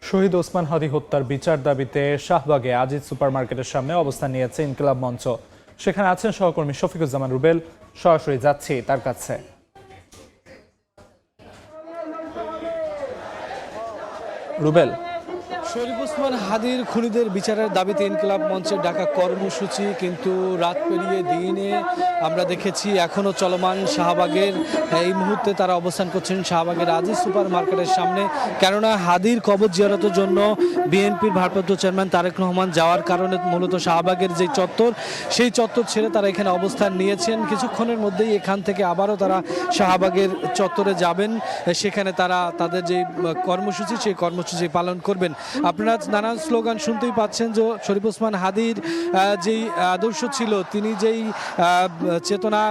শহীদ ওসমান হাদী হত্যার বিচার দাবিতে শাহবাগে আজিজ সুপারমার্কেটের সামনে অবস্থান নিয়েছে ইনকিলাব মঞ্চ। সেখানে আছেন সহকর্মী শফিকুজ্জামান রুবেল। সরাসরি যাচ্ছি তার কাছে। রুবেল, শরীফ ওসমান হাদীর খুনিদের বিচারের দাবিতে ইনকিলাব মঞ্চের ডাকা কর্মসূচি কিন্তু রাত পেরিয়ে দিনে আমরা দেখেছি এখনো চলমান। শাহবাগের এই মুহূর্তে তারা অবস্থান করছেন শাহবাগের আজিজ সুপার মার্কেটের সামনে, কেননা হাদীর কবর জিয়ারতের জন্য বিএনপির ভারপ্রাপ্ত চেয়ারম্যান তারেক রহমান যাওয়ার কারণে মূলত শাহবাগের যে চত্বর, সেই চত্বর ছেড়ে তারা এখানে অবস্থান নিয়েছেন। কিছুক্ষণের মধ্যেই এখান থেকে আবারও তারা শাহবাগের চত্বরে যাবেন, সেখানে তারা তাদের যে কর্মসূচি সেই কর্মসূচি পালন করবেন। আপনারা নানান স্লোগান শুনতেই পাচ্ছেন যে শরীফ ওসমান হাদীর যেই আদর্শ ছিল, তিনি যেই চেতনা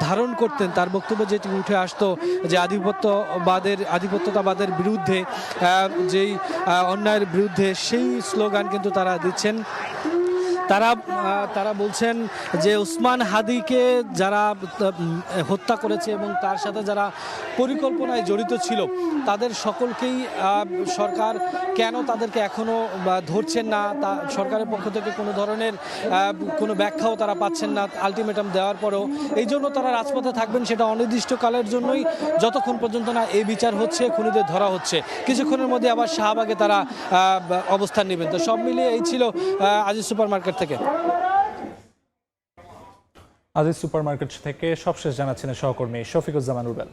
ধারণ করতেন, তার বক্তব্য যেটি উঠে আসতো যে আধিপত্যতাবাদের বিরুদ্ধে, যেই অন্যায়ের বিরুদ্ধে, সেই স্লোগান কিন্তু তারা দিচ্ছেন। তারা বলছেন যে ওসমান হাদীকে যারা হত্যা করেছে এবং তার সাথে যারা পরিকল্পনায় জড়িত ছিল, তাদের সকলকেই সরকার কেন তাদেরকে এখনও ধরছেন না, তা সরকারের পক্ষ থেকে কোনো ধরনের কোনো ব্যাখ্যাও তারা পাচ্ছেন না আলটিমেটাম দেওয়ার পরেও। এই জন্য তারা রাজপথে থাকবেন, সেটা অনির্দিষ্টকালের জন্যই, যতক্ষণ পর্যন্ত না এই বিচার হচ্ছে, খুনিদের ধরা হচ্ছে। কিছুক্ষণের মধ্যে আবার শাহবাগে তারা অবস্থান নেবেন। তো সব মিলিয়ে এই ছিল আজিজ সুপার মার্কেট থেকে। আজিজ সুপারমার্কেট থেকে সবশেষ জানাচ্ছেন সহকর্মী শফিকুজ্জামান রুবেল।